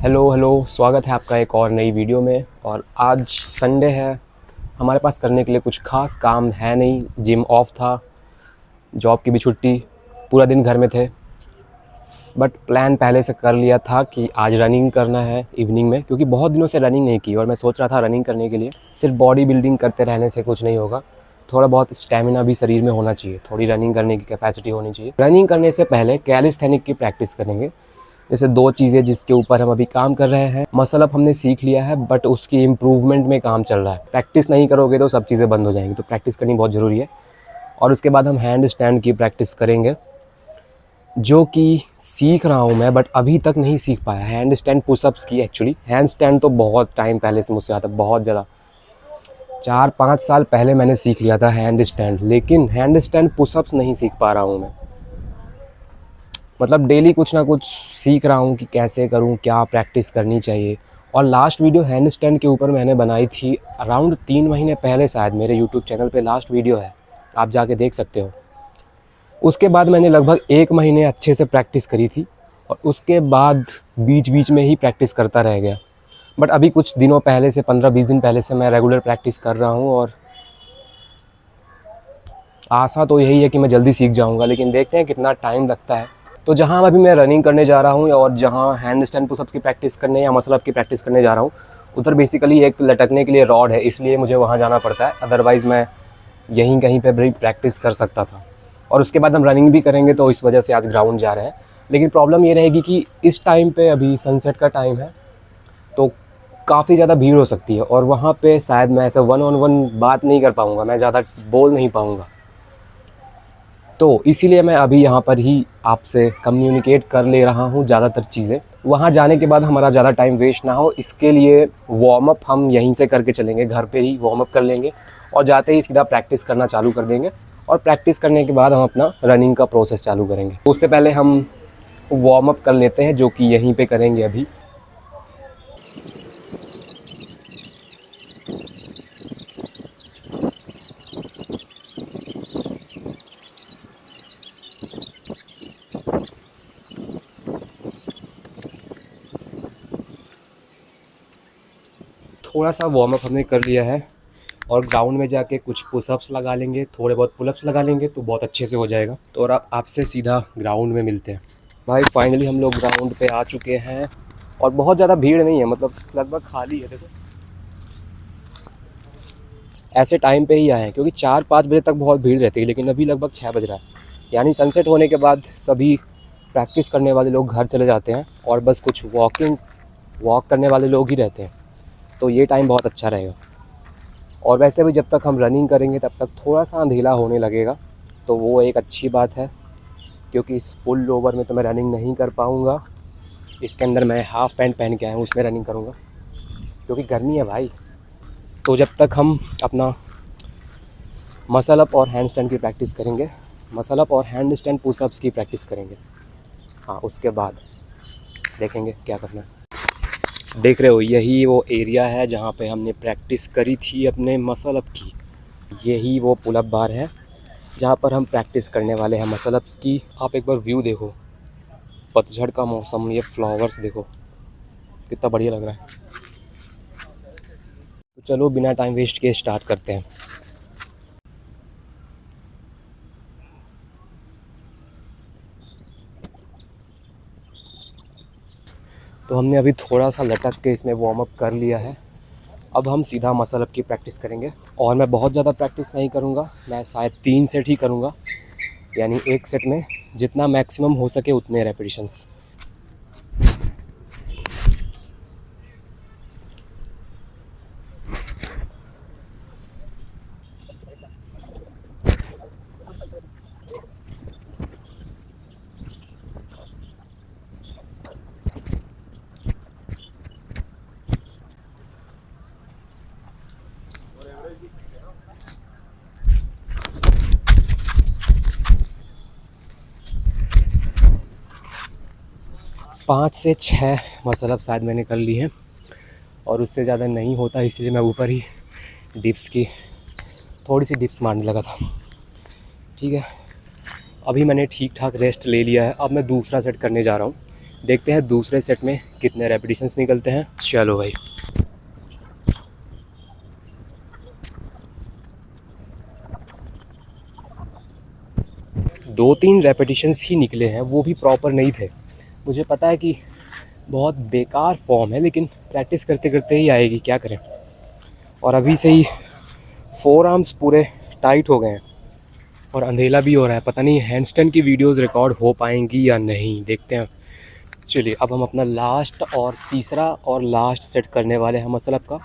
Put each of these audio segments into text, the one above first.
Hello स्वागत है आपका एक और नई वीडियो में। और आज संडे है, हमारे पास करने के लिए कुछ खास काम है नहीं। जिम ऑफ था, जॉब की भी छुट्टी, पूरा दिन घर में थे। बट प्लान पहले से कर लिया था कि आज रनिंग करना है इवनिंग में, क्योंकि बहुत दिनों से रनिंग नहीं की और मैं सोच रहा था रनिंग करने के लिए सिर्फ बॉडी बिल्डिंग करते रहने से कुछ नहीं होगा, थोड़ा बहुत स्टेमिना भी शरीर में होना चाहिए, थोड़ी रनिंग करने की कैपेसिटी होनी चाहिए। रनिंग करने से पहले कैलिस्थेनिक की प्रैक्टिस करेंगे। जैसे दो चीज़ें जिसके ऊपर हम अभी काम कर रहे हैं। मसल अप हमने सीख लिया है बट उसकी इम्प्रूवमेंट में काम चल रहा है। प्रैक्टिस नहीं करोगे तो सब चीज़ें बंद हो जाएंगी, तो प्रैक्टिस करनी बहुत ज़रूरी है। और उसके बाद हम हैंड स्टैंड की प्रैक्टिस करेंगे, जो कि सीख रहा हूँ मैं बट अभी तक नहीं सीख पाया। हैंड स्टैंड पुशअप्स की, एक्चुअली हैंड स्टैंड तो बहुत टाइम पहले से मुझसे आता, बहुत ज़्यादा 4-5 साल पहले मैंने सीख लिया था हैंड स्टैंड, लेकिन हैंड स्टैंड पुशअप्स नहीं सीख पा रहा हूँ मैं। मतलब डेली कुछ ना कुछ सीख रहा हूँ कि कैसे करूँ, क्या प्रैक्टिस करनी चाहिए। और लास्ट वीडियो हैंड स्टैंड के ऊपर मैंने बनाई थी अराउंड 3 महीने पहले, शायद मेरे यूट्यूब चैनल पे लास्ट वीडियो है, आप जाके देख सकते हो। उसके बाद मैंने लगभग 1 महीने अच्छे से प्रैक्टिस करी थी और उसके बाद बीच बीच में ही प्रैक्टिस करता रह गया। बट अभी कुछ दिनों पहले से, 15-20 दिन पहले से मैं रेगुलर प्रैक्टिस कर रहा हूँ और आशा तो यही है कि मैं जल्दी सीख जाऊँगा, लेकिन देखते हैं कितना टाइम लगता है। तो जहाँ अभी मैं रनिंग करने जा रहा हूँ और जहाँ हैंड स्टैंड पुशअप्स की प्रैक्टिस करने या मसल अप की प्रैक्टिस करने जा रहा हूँ, उधर बेसिकली एक लटकने के लिए रॉड है, इसलिए मुझे वहाँ जाना पड़ता है। अदरवाइज़ मैं यहीं कहीं पे भी प्रैक्टिस कर सकता था। और उसके बाद हम रनिंग भी करेंगे, तो इस वजह से आज ग्राउंड जा रहे हैं। लेकिन प्रॉब्लम ये रहेगी कि इस टाइम पे अभी सनसेट का टाइम है, तो काफ़ी ज़्यादा भीड़ हो सकती है और वहाँ पे शायद मैं ऐसा 1-on-1 बात नहीं कर पाऊँगा, मैं ज़्यादा बोल नहीं पाऊँगा। तो इसीलिए मैं अभी यहाँ पर ही आपसे कम्युनिकेट कर ले रहा हूँ ज़्यादातर चीज़ें। वहाँ जाने के बाद हमारा ज़्यादा टाइम वेस्ट ना हो, इसके लिए वार्म अप हम यहीं से करके चलेंगे, घर पे ही वार्म अप कर लेंगे और जाते ही सीधा प्रैक्टिस करना चालू कर देंगे। और प्रैक्टिस करने के बाद हम अपना रनिंग का प्रोसेस चालू करेंगे। उससे पहले हम वार्म अप कर लेते हैं, जो कि यहीं पे करेंगे अभी। थोड़ा सा वार्म अप हमने कर लिया है और ग्राउंड में जाके कुछ पुशअप्स लगा लेंगे, थोड़े बहुत पुलअप्स लगा लेंगे, तो बहुत अच्छे से हो जाएगा। तो और आपसे सीधा ग्राउंड में मिलते हैं। भाई फाइनली हम लोग ग्राउंड पे आ चुके हैं और बहुत ज़्यादा भीड़ नहीं है, मतलब लगभग खाली है। देखो ऐसे टाइम पे ही आए हैं, क्योंकि 4-5 बजे तक बहुत भीड़ रहती है, लेकिन अभी लगभग 6 बज रहा है। यानी सनसेट होने के बाद सभी प्रैक्टिस करने वाले लोग घर चले जाते हैं और बस कुछ वॉक करने वाले लोग ही रहते हैं। तो ये टाइम बहुत अच्छा रहेगा। और वैसे भी जब तक हम रनिंग करेंगे तब तक थोड़ा सा अंधेला होने लगेगा, तो वो एक अच्छी बात है, क्योंकि इस फुल लोवर में तो मैं रनिंग नहीं कर पाऊँगा। इसके अंदर मैं हाफ़ पैंट पहन के आया हूँ, उसमें रनिंग करूँगा क्योंकि गर्मी है भाई। तो जब तक हम अपना मसल अप और हैंड स्टैंड की प्रैक्टिस करेंगे, मसल अप और हैंड स्टैंड पुशअप्स की प्रैक्टिस करेंगे, हाँ उसके बाद देखेंगे क्या करना है। देख रहे हो, यही वो एरिया है जहाँ पे हमने प्रैक्टिस करी थी अपने मसल अप की। यही वो पुल अप बार है जहाँ पर हम प्रैक्टिस करने वाले हैं मसल अप्स की। आप एक बार व्यू देखो, पतझड़ का मौसम, ये फ्लावर्स देखो कितना बढ़िया लग रहा है। तो चलो बिना टाइम वेस्ट किए स्टार्ट करते हैं। तो हमने अभी थोड़ा सा लटक के इसमें वार्म अप कर लिया है। अब हम सीधा मसल अप की प्रैक्टिस करेंगे और मैं बहुत ज़्यादा प्रैक्टिस नहीं करूँगा, मैं शायद 3 सेट ही करूँगा। यानी एक सेट में जितना मैक्सिमम हो सके उतने रेपिटेशंस। 5 से 6 मसल अप शायद मैंने कर ली है और उससे ज़्यादा नहीं होता, इसलिए मैं ऊपर ही डिप्स की थोड़ी सी डिप्स मारने लगा था। ठीक है, अभी मैंने ठीक ठाक रेस्ट ले लिया है। अब मैं दूसरा सेट करने जा रहा हूँ। देखते हैं दूसरे सेट में कितने रेपिटेशंस निकलते हैं। चलो भाई, दो तीन रेपिटेशंस ही निकले हैं, वो भी प्रॉपर नहीं थे। मुझे पता है कि बहुत बेकार फॉर्म है, लेकिन प्रैक्टिस करते करते ही आएगी, क्या करें। और अभी से ही फोर आर्म्स पूरे टाइट हो गए हैं और अंधेला भी हो रहा है। पता नहीं हैंडस्टैंड की वीडियोस रिकॉर्ड हो पाएंगी या नहीं, देखते हैं। चलिए, अब हम अपना लास्ट और तीसरा और लास्ट सेट करने वाले हैं मसल अप का।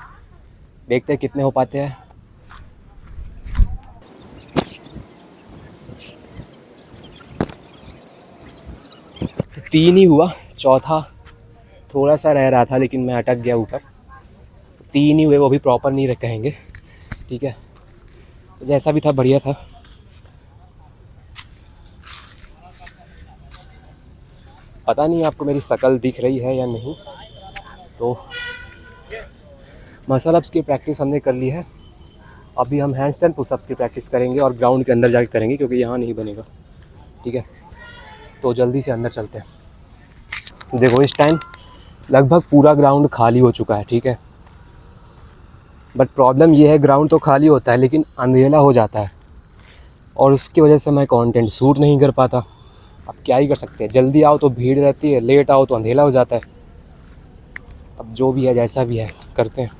देखते हैं कितने हो पाते हैं। तो 3 ही हुआ, चौथा थोड़ा सा रह रहा था लेकिन मैं अटक गया ऊपर। 3 ही हुए, वो भी प्रॉपर नहीं कहेंगे, ठीक है। जैसा भी था बढ़िया था। पता नहीं आपको मेरी शक्ल दिख रही है या नहीं। तो मसल अप्स की प्रैक्टिस हमने कर ली है। अभी हम हैंडस्टैंड पुशअप्स की प्रैक्टिस करेंगे और ग्राउंड के अंदर जाके करेंगे, क्योंकि यहाँ नहीं बनेगा, ठीक है। तो जल्दी से अंदर चलते हैं। देखो, इस टाइम लगभग पूरा ग्राउंड खाली हो चुका है, ठीक है। बट प्रॉब्लम ये है, ग्राउंड तो खाली होता है लेकिन अंधेला हो जाता है और उसकी वजह से मैं कंटेंट शूट नहीं कर पाता। अब क्या ही कर सकते हैं, जल्दी आओ तो भीड़ रहती है, लेट आओ तो अंधेला हो जाता है। अब जो भी है, जैसा भी है, करते हैं।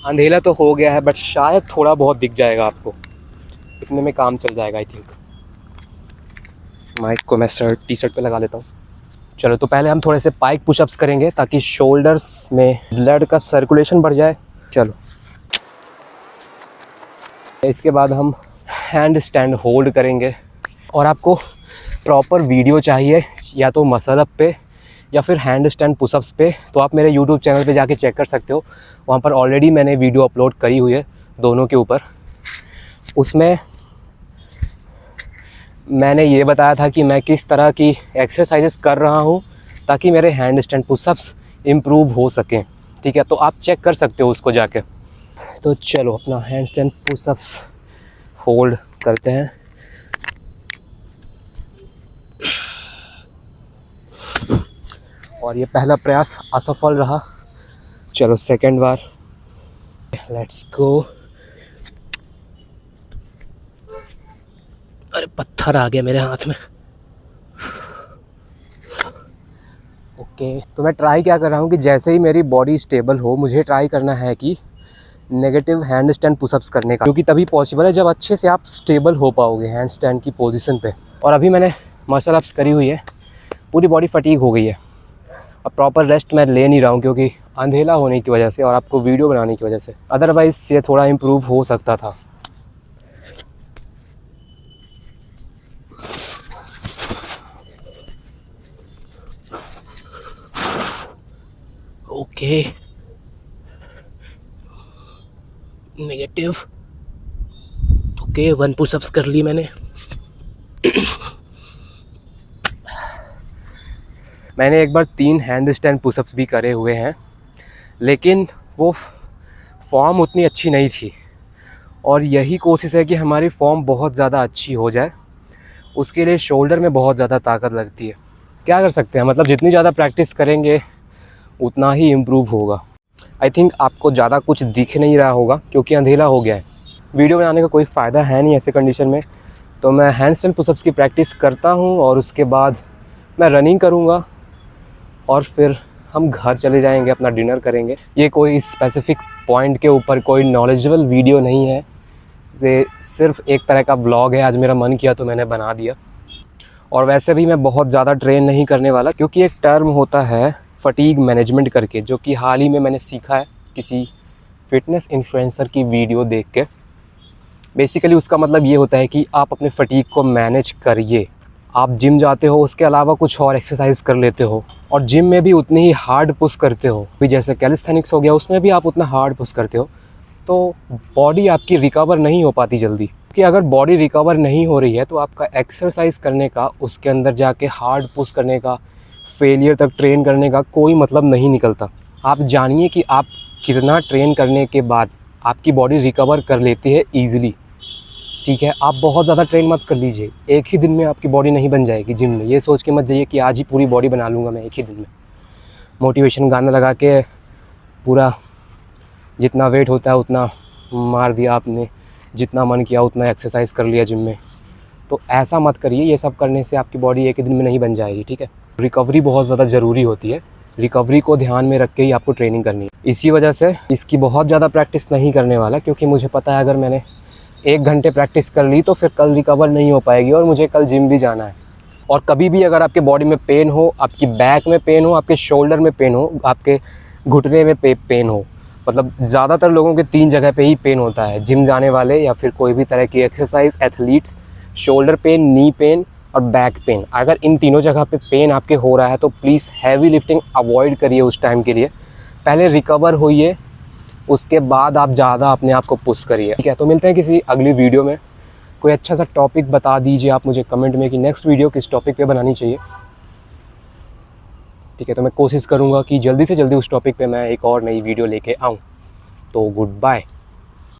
अंधेला तो हो गया है बट शायद थोड़ा बहुत दिख जाएगा आपको, इतने में काम चल जाएगा आई थिंक। माइक को मैं टी शर्ट पे लगा लेता हूँ। चलो, तो पहले हम थोड़े से पाइक पुशअप्स करेंगे ताकि शोल्डर्स में ब्लड का सर्कुलेशन बढ़ जाए। चलो, इसके बाद हम हैंड स्टैंड होल्ड करेंगे। और आपको प्रॉपर वीडियो चाहिए या तो मसल अप पे या फिर हैंड स्टैंड पुशअप्स पे, तो आप मेरे यूट्यूब चैनल पे जाके चेक कर सकते हो। वहाँ पर ऑलरेडी मैंने वीडियो अपलोड करी हुई है दोनों के ऊपर। उसमें मैंने ये बताया था कि मैं किस तरह की एक्सरसाइजेस कर रहा हूँ ताकि मेरे हैंड स्टैंड पुशअप्स इम्प्रूव हो सकें, ठीक है। तो आप चेक कर सकते हो उसको जाके। तो चलो, अपना हैंड स्टैंड पुशअप्स होल्ड करते हैं। और ये पहला प्रयास असफल रहा। चलो, सेकंड बार, लेट्स गो। अरे, पत्थर आ गया मेरे हाथ में। ओके, तो मैं ट्राई क्या कर रहा हूँ कि जैसे ही मेरी बॉडी स्टेबल हो, मुझे ट्राई करना है कि नेगेटिव हैंड स्टैंड पुशअप्स करने का, क्योंकि तभी पॉसिबल है जब अच्छे से आप स्टेबल हो पाओगे हैंड स्टैंड की पोजीशन पे। और अभी मैंने मसल अप्स करी हुई है, पूरी बॉडी फटीग हो गई है। अब प्रॉपर रेस्ट मैं ले नहीं रहा हूँ क्योंकि अंधेला होने की वजह से और आपको वीडियो बनाने की वजह से। अदरवाइज़ ये थोड़ा इम्प्रूव हो सकता था। Okay, negative. ओके, 1 पुशअप्स कर ली मैंने। मैंने एक बार 3 हैंड स्टैंड पुशअप्स भी करे हुए हैं, लेकिन वो फॉर्म उतनी अच्छी नहीं थी। और यही कोशिश है कि हमारी फॉर्म बहुत ज़्यादा अच्छी हो जाए। उसके लिए शोल्डर में बहुत ज़्यादा ताकत लगती है। क्या कर सकते हैं, मतलब जितनी ज़्यादा प्रैक्टिस करेंगे उतना ही इम्प्रूव होगा। आई थिंक आपको ज़्यादा कुछ दिख नहीं रहा होगा क्योंकि अंधेला हो गया है। वीडियो बनाने का कोई फ़ायदा है नहीं ऐसे कंडीशन में। तो मैं हैंडस्टैंड पुशअप्स की प्रैक्टिस करता हूँ और उसके बाद मैं रनिंग करूँगा और फिर हम घर चले जाएंगे, अपना डिनर करेंगे। ये कोई स्पेसिफिक पॉइंट के ऊपर कोई नॉलेजेबल वीडियो नहीं है, ये सिर्फ एक तरह का ब्लॉग है। आज मेरा मन किया तो मैंने बना दिया। और वैसे भी मैं बहुत ज़्यादा ट्रेन नहीं करने वाला, क्योंकि एक टर्म होता है फटीग मैनेजमेंट करके, जो कि हाल ही में मैंने सीखा है किसी फिटनेस इन्फ्लुएंसर की वीडियो देख के। बेसिकली उसका मतलब ये होता है कि आप अपने फटीग को मैनेज करिए। आप जिम जाते हो, उसके अलावा कुछ और एक्सरसाइज कर लेते हो, और जिम में भी उतनी ही हार्ड पुश करते हो। भी जैसे कैलिस्थेनिक्स हो गया, उसमें भी आप उतना हार्ड पुश करते हो, तो बॉडी आपकी रिकवर नहीं हो पाती जल्दी। कि अगर बॉडी रिकवर नहीं हो रही है तो आपका एक्सरसाइज करने का, उसके अंदर जाके हार्ड पुश करने का, फेलियर तक ट्रेन करने का कोई मतलब नहीं निकलता। आप जानिए कि आप कितना ट्रेन करने के बाद आपकी बॉडी रिकवर कर लेती है ईज़िली, ठीक है, आप बहुत ज़्यादा ट्रेन मत कर लीजिए। एक ही दिन में आपकी बॉडी नहीं बन जाएगी जिम में। ये सोच के मत जाइए कि आज ही पूरी बॉडी बना लूँगा मैं एक ही दिन में। मोटिवेशन गाना लगा के पूरा जितना वेट होता है उतना मार दिया आपने, जितना मन किया उतना एक्सरसाइज कर लिया जिम में। तो ऐसा मत करिए। ये सब करने से आपकी बॉडी एक ही दिन में नहीं बन जाएगी, ठीक है। रिकवरी बहुत ज़्यादा ज़रूरी होती है। रिकवरी को ध्यान में रख के ही आपको ट्रेनिंग करनी है। इसी वजह से इसकी बहुत ज़्यादा प्रैक्टिस नहीं करने वाला, क्योंकि मुझे पता है अगर मैंने 1 घंटे प्रैक्टिस कर ली तो फिर कल रिकवर नहीं हो पाएगी और मुझे कल जिम भी जाना है। और कभी भी अगर आपके बॉडी में पेन हो, आपकी बैक में पेन हो, आपके शोल्डर में पेन हो, आपके घुटने में पेन हो, मतलब ज़्यादातर लोगों के 3 जगह पे ही पेन होता है। जिम जाने वाले या फिर कोई भी तरह की exercise, athletes, shoulder pain, knee pain और बैक पेन। अगर इन तीनों जगह पे पेन आपके हो रहा है तो प्लीज़ हैवी लिफ्टिंग अवॉइड करिए उस टाइम के लिए। पहले रिकवर होइए, उसके बाद आप ज़्यादा अपने आप को पुश करिए, ठीक है। तो मिलते हैं किसी अगली वीडियो में। कोई अच्छा सा टॉपिक बता दीजिए आप मुझे कमेंट में कि नेक्स्ट वीडियो किस टॉपिक पे बनानी चाहिए, ठीक है। तो मैं कोशिश करूँगा कि जल्दी से जल्दी उस टॉपिक पे मैं एक और नई वीडियो लेके आऊँ। तो गुड बाय।